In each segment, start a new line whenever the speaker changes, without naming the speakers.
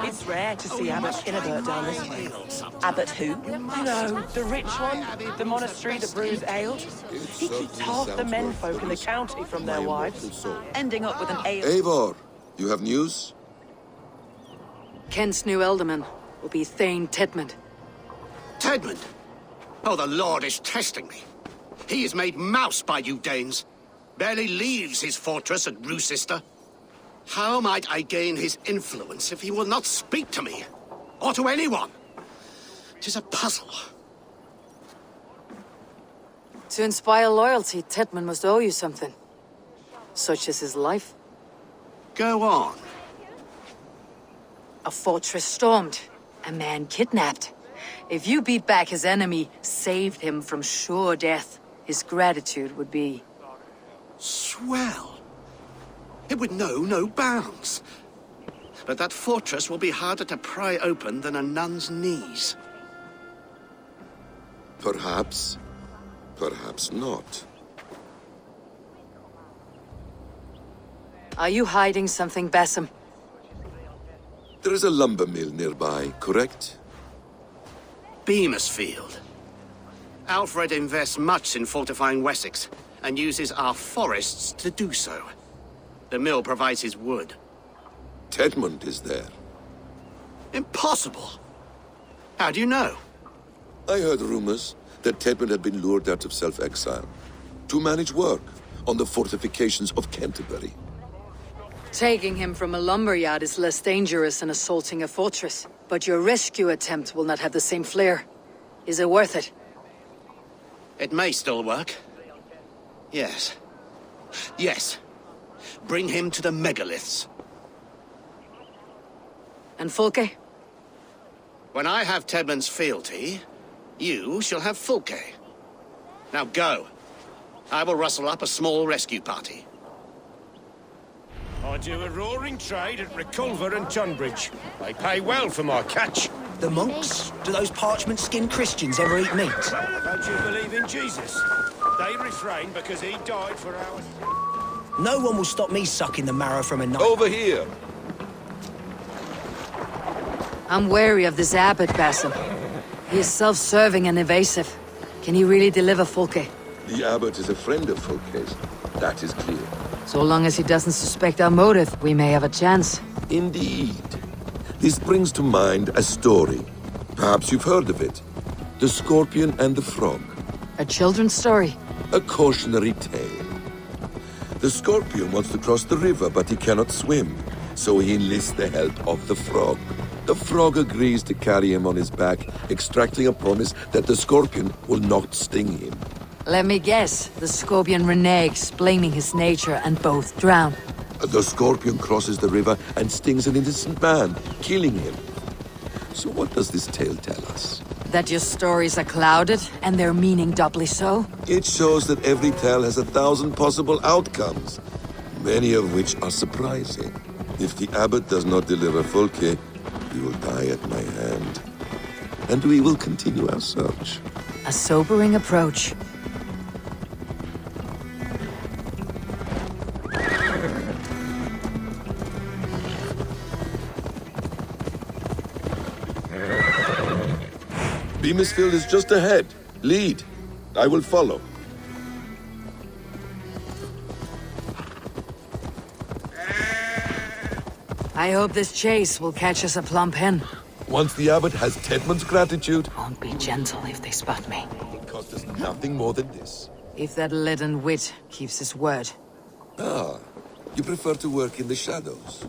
It's rare to see Abbot Inabert down this way. Abbot who? You know, the rich one, the monastery that brews ale. He keeps half the menfolk in the county from their wives, ending up with an ale.
Eivor, you have news?
Kent's new alderman will be Thane Tedmund.
Tedmund? Oh, the Lord is testing me. He is made mouse by you Danes. Barely leaves his fortress at Roosister. How might I gain his influence if he will not speak to me? Or to anyone? 'Tis a puzzle.
To inspire loyalty, Tedmund must owe you something. Such as his life.
Go on.
A fortress stormed. A man kidnapped. If you beat back his enemy, saved him from sure death, his gratitude would be...
Swell. It would know no bounds. But that fortress will be harder to pry open than a nun's knees.
Perhaps. Perhaps not.
Are you hiding something, Bassam?
There is a lumber mill nearby, correct?
Beamisfield. Alfred invests much in fortifying Wessex, and uses our forests to do so. The mill provides his wood.
Tedmund is there.
Impossible! How do you know?
I heard rumors that Tedmund had been lured out of self-exile to manage work on the fortifications of Canterbury.
Taking him from a lumberyard is less dangerous than assaulting a fortress. But your rescue attempt will not have the same flair. Is it worth it?
It may still work. Yes. Yes. Bring him to the megaliths.
And Fulke?
When I have Tedmund's fealty, you shall have Fulke. Now go. I will rustle up a small rescue party.
I do a roaring trade at Reculver and Tunbridge. They pay well for my catch.
The monks? Do those parchment-skinned Christians ever eat meat?
Don't you believe in Jesus? They refrain because he died for ours.
No one will stop me sucking the marrow from a knife.
Over here!
I'm wary of this abbot, Bassam. He is self-serving and evasive. Can he really deliver Fulke?
The abbot is a friend of Fulke's. That is clear.
So long as he doesn't suspect our motive, we may have a chance.
Indeed. This brings to mind a story. Perhaps you've heard of it. The Scorpion and the Frog.
A children's story?
A cautionary tale. The Scorpion wants to cross the river, but he cannot swim. So he enlists the help of the Frog. The Frog agrees to carry him on his back, extracting a promise that the Scorpion will not sting him.
Let me guess. The Scorpion reneges, blaming his nature, and both drown.
The Scorpion crosses the river and stings an innocent man, killing him. So what does this tale tell us?
That your stories are clouded, and their meaning doubly so?
It shows that every tale has 1,000 possible outcomes, many of which are surprising. If the abbot does not deliver Fulke, he will die at my hand. And we will continue our search.
A sobering approach.
Beamisfield is just ahead. Lead. I will follow.
I hope this chase will catch us a plump hen.
Once the abbot has Tedmund's gratitude,
Won't be gentle if they spot me.
it will cost us nothing more than this.
If that leaden wit keeps his word.
Ah, you prefer to work in the shadows.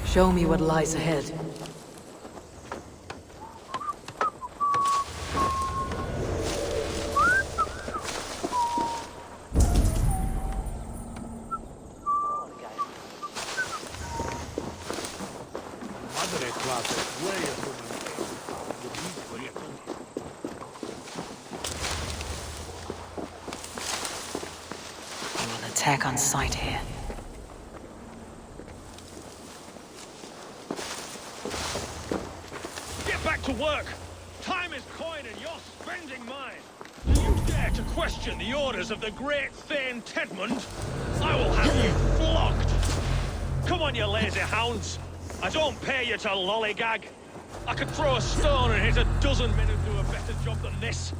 Show me what lies ahead. We will attack on sight here.
to work! Time is coin and you're spending mine! Do you dare to question the orders of the great Thane Tedmund? I will have you flogged! Come on, you lazy hounds! I don't pay you to lollygag! I could throw a stone and hit a dozen men who do a better job than this!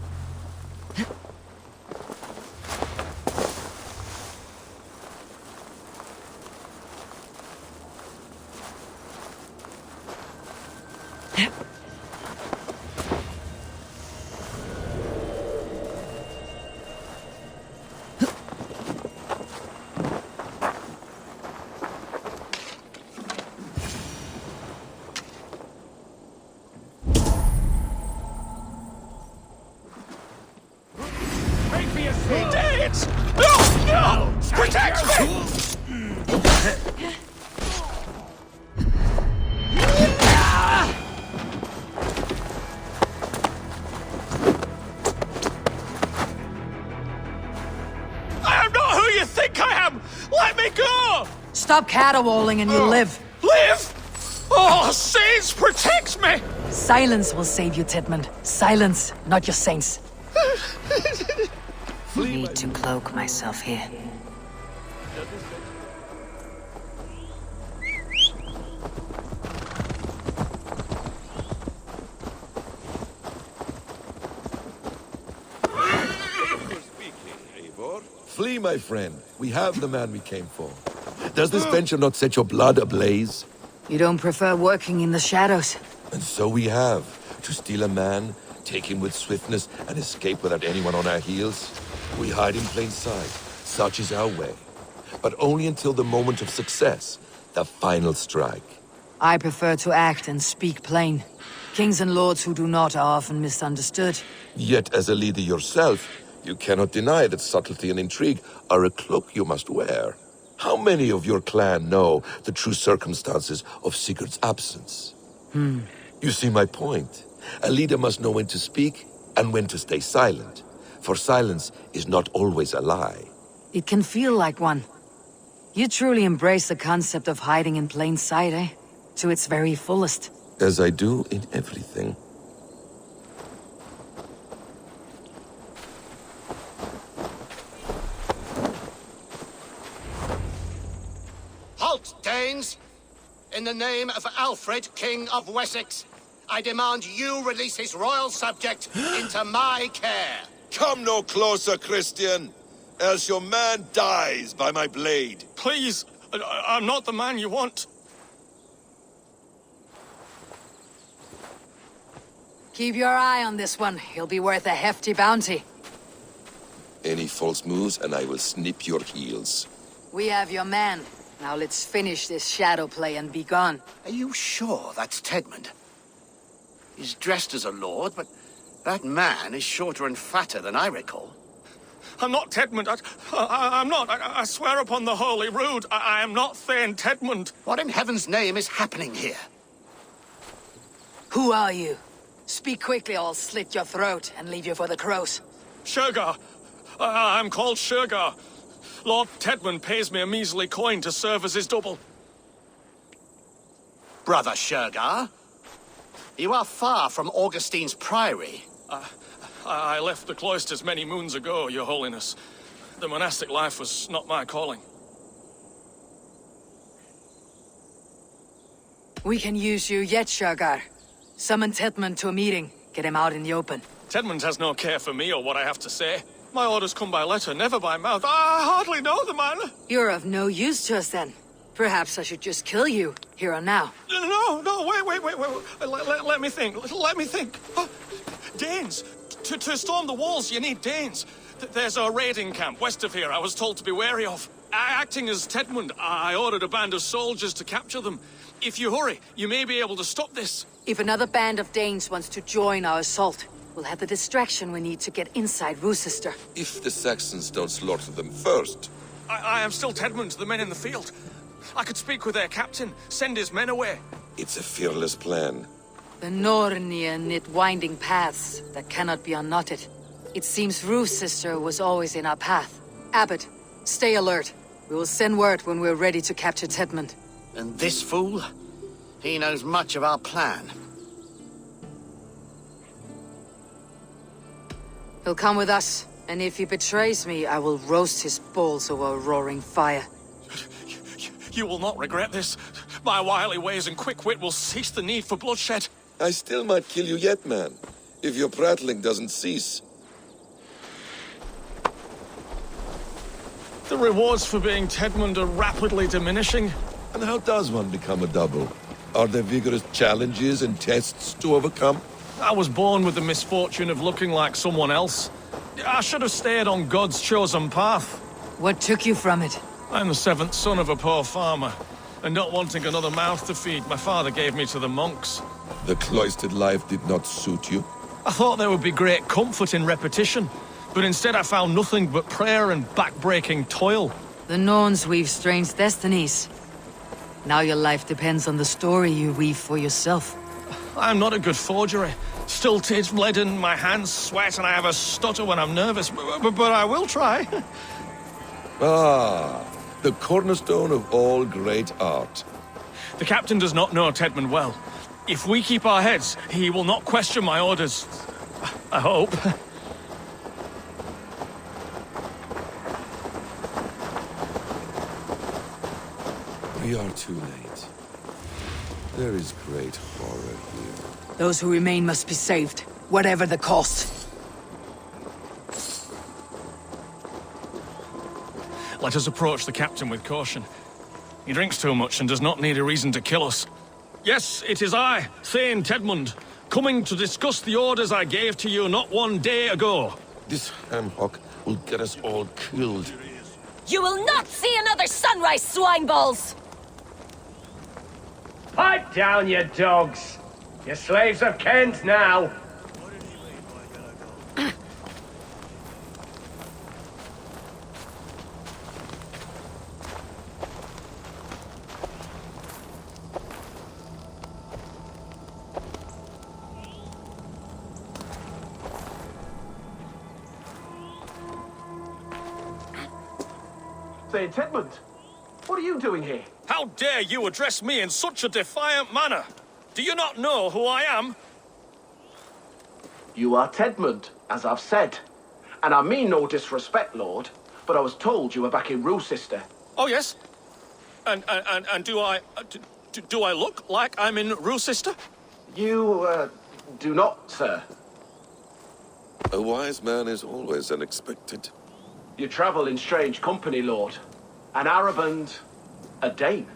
Danes! No! No! Protect me! I am not who you think I am! Let me go!
Stop caterwauling and you'll live.
Live! Oh, saints, protect me!
Silence will save you, Tedmund. Silence, not your saints.
Need to cloak myself here.
Flee, my friend. We have the man we came for. Does this venture not set your blood ablaze?
You don't prefer working in the shadows?
And so we have. To steal a man, take him with swiftness, and escape without anyone on our heels. We hide in plain sight. Such is our way. But only until the moment of success, the final strike.
I prefer to act and speak plain. Kings and lords who do not are often misunderstood.
Yet, as a leader yourself, you cannot deny that subtlety and intrigue are a cloak you must wear. How many of your clan know the true circumstances of Sigurd's absence? You see my point. A leader must know when to speak and when to stay silent. For silence is not always a lie.
It can feel like one. You truly embrace the concept of hiding in plain sight, eh? To its very fullest.
As I do in everything.
Halt, Danes! In the name of Alfred, King of Wessex, I demand you release his royal subject into my care.
Come no closer, Christian, else your man dies by my blade.
Please, I'm not the man you want.
Keep your eye on this one. He'll be worth a hefty bounty.
Any false moves and I will snip your heels.
We have your man. Now let's finish this shadow play and be gone.
Are you sure that's Tedmund? He's dressed as a lord, but that man is shorter and fatter than I recall.
I'm not Tedmund. I'm not. I swear upon the Holy Rood, I am not Thane Tedmund.
What in heaven's name is happening here?
Who are you? Speak quickly or I'll slit your throat and leave you for the crows.
Shergar. I'm called Shergar. Lord Tedmund pays me a measly coin to serve as his double.
Brother Shergar? You are far from Augustine's priory.
I left the cloisters many moons ago, Your Holiness. The monastic life was not my calling.
We can use you yet, Shergar. Summon Tedmund to a meeting. Get him out in the open.
Tedmund has no care for me or what I have to say. My orders come by letter, never by mouth. I hardly know the man.
You're of no use to us then. Perhaps I should just kill you, here and now.
No, wait. Let me think. Let me think. Danes. To storm the walls, you need Danes. There's a raiding camp west of here I was told to be wary of. Acting as Tedmund, I ordered a band of soldiers to capture them. If you hurry, you may be able to stop this.
If another band of Danes wants to join our assault, we'll have the distraction we need to get inside Roosester.
If the Saxons don't slaughter them first.
I am still Tedmund to the men in the field. I could speak with their captain, send his men away.
It's a fearless plan.
The Nornia knit winding paths that cannot be unknotted. It seems Roosester was always in our path. Abbot, stay alert. We will send word when we're ready to capture Tedmund.
And this fool? He knows much of our plan.
He'll come with us, and if he betrays me, I will roast his balls over a roaring fire.
You will not regret this. My wily ways and quick wit will cease the need for bloodshed.
I still might kill you yet, man, if your prattling doesn't cease.
The rewards for being Tedmund are rapidly diminishing.
And how does one become a double? Are there vigorous challenges and tests to overcome?
I was born with the misfortune of looking like someone else. I should have stayed on God's chosen path.
What took you from it?
I'm the seventh son of a poor farmer, and not wanting another mouth to feed, my father gave me to the monks.
The cloistered life did not suit you?
I thought there would be great comfort in repetition, but instead I found nothing but prayer and back-breaking toil.
The Norns weave strange destinies. Now your life depends on the story you weave for yourself.
I'm not a good forgery. Stilted, leaden, my hands sweat, and I have a stutter when I'm nervous, but I will try.
Ah, the cornerstone of all great art.
The captain does not know Tedmund well. If we keep our heads, he will not question my orders. I hope.
We are too late. There is great horror here.
Those who remain must be saved, whatever the cost.
Let us approach the captain with caution. He drinks too much and does not need a reason to kill us. Yes, it is I, Thane Tedmund, coming to discuss the orders I gave to you not one day ago.
This ham-hock will get us all killed.
You will not see another sunrise, swineballs!
Pipe down, you dogs! Your slaves are Kent now!
Say, Tedmund, what are you doing here?
How dare you address me in such a defiant manner? Do you not know who I am?
You are Tedmund, as I've said. And I mean no disrespect, Lord, but I was told you were back in Rochester.
Oh, yes? And do I... do I look like I'm in Rochester?
You, do not, sir.
A wise man is always unexpected.
You travel in strange company, Lord. An Arab and a Dane.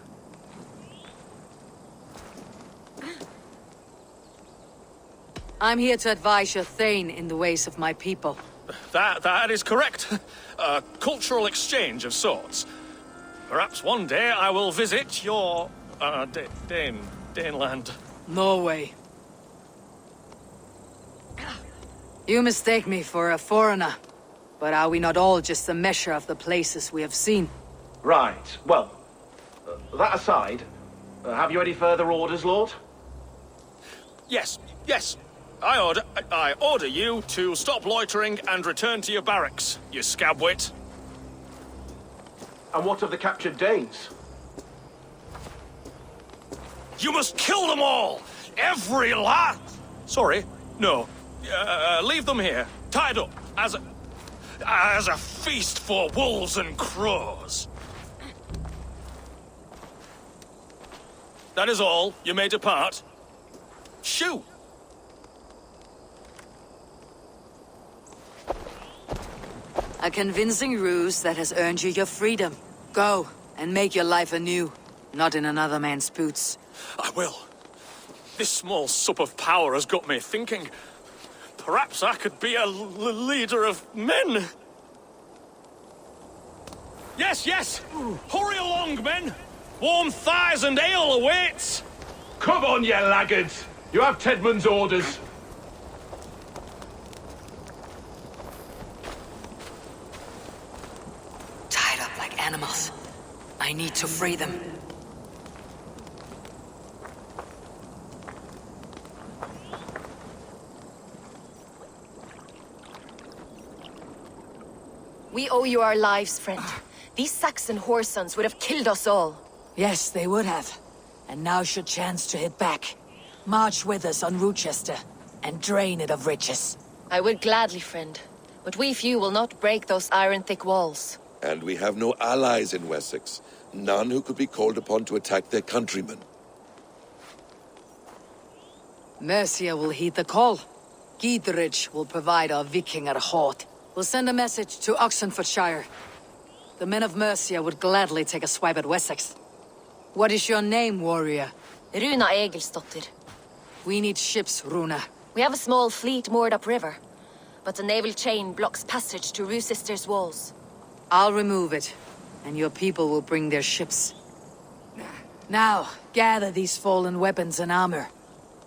I'm here to advise your Thane in the ways of my people.
That is correct. A cultural exchange of sorts. Perhaps one day I will visit your... Daneland.
Norway. You mistake me for a foreigner. But are we not all just a measure of the places we have seen?
Right. Well, that aside, have you any further orders, Lord?
Yes. I order you to stop loitering and return to your barracks, you scabwit.
And what of the captured Danes?
You must kill them all! Every last... Sorry, no. Leave them here, tied up, as a feast for wolves and crows. That is all. You may depart. Shoo!
A convincing ruse that has earned you your freedom. Go, and make your life anew, not in another man's boots.
I will. This small sup of power has got me thinking. Perhaps I could be a leader of men. Yes! Hurry along, men! Warm thighs and ale awaits!
Come on, you laggards! You have Tedmund's orders.
Tied up like animals. I need to free them.
We owe you our lives, friend. These Saxon whoresons would have killed us all.
Yes, they would have. And now's your chance to hit back. March with us on Rochester, and drain it of riches.
I would gladly, friend. But we few will not break those iron-thick walls.
And we have no allies in Wessex. None who could be called upon to attack their countrymen.
Mercia will heed the call. Gidrich will provide our Vikingar halt. We'll send a message to Oxenfordshire. The men of Mercia would gladly take a swipe at Wessex. What is your name, warrior?
Runa Egilsdotter.
We need ships, Runa.
We have a small fleet moored upriver, but the naval chain blocks passage to Roosister's walls.
I'll remove it, and your people will bring their ships. Now, gather these fallen weapons and armor.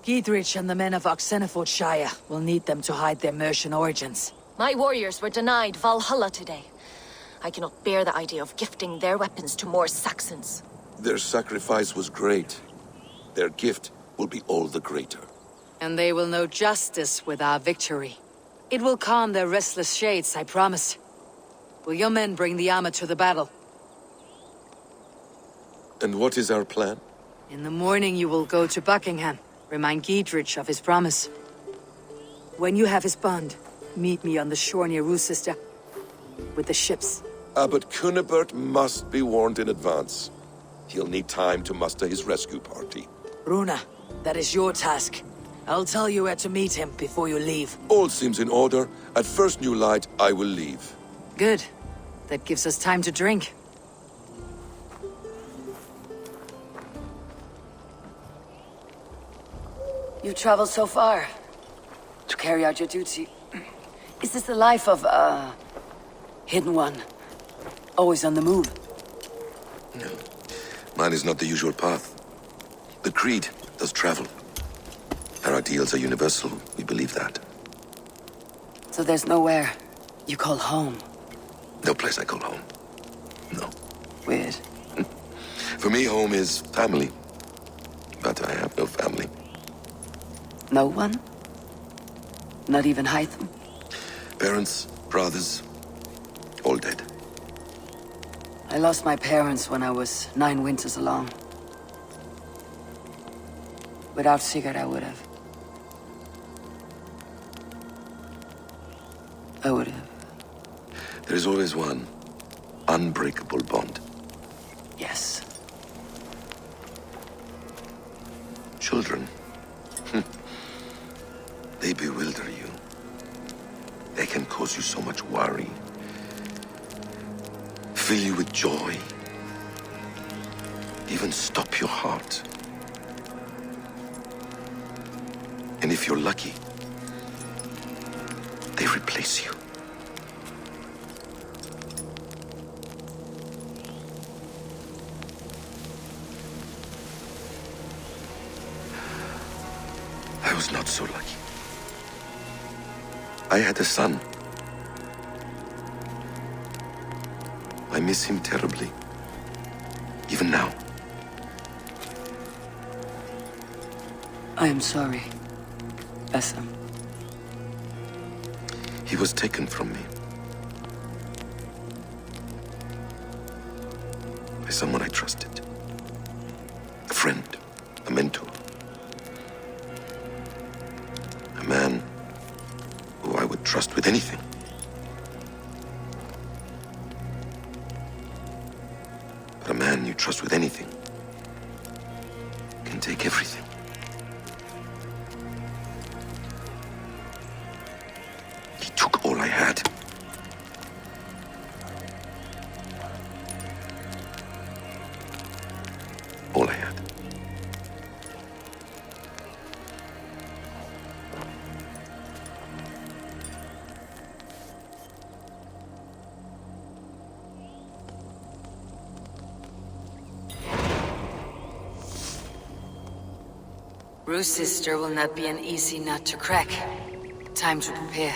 Gidrich and the men of Oxenfordshire will need them to hide their Mercian origins.
My warriors were denied Valhalla today. I cannot bear the idea of gifting their weapons to more Saxons.
Their sacrifice was great. Their gift will be all the greater.
And they will know justice with our victory. It will calm their restless shades, I promise. Will your men bring the armor to the battle?
And what is our plan?
In the morning you will go to Buckingham. Remind Gidrich of his promise. When you have his bond, meet me on the shore near Roosister with the ships.
Abbot Cunibert must be warned in advance. He'll need time to muster his rescue party.
Runa, that is your task. I'll tell you where to meet him before you leave.
All seems in order. At first new light, I will leave.
Good. That gives us time to drink.
You've traveled so far to carry out your duty. Is this the life of a hidden one? Always on the move?
No. Mine is not the usual path. The Creed does travel. Our ideals are universal. We believe that.
So there's nowhere you call home?
No place I call home. No.
Weird.
For me, home is family. But I have no family.
No one? Not even Hytham?
Parents, brothers, all dead.
I lost my parents when I was 9 winters along. Without Sigurd, I would have.
There is always one unbreakable bond.
Yes.
Children. They bewilder you. They can cause you so much worry. Fill you with joy. Even stop your heart. And if you're lucky, they replace you. I was not so lucky. I had a son. I miss him terribly. Even now.
I am sorry, Essam.
He was taken from me. By someone I trusted. A friend, a mentor. A man who I would trust with anything. But a man you trust with anything can take everything. He took all I had. All I had.
Roosister will not be an easy nut to crack. Time to prepare.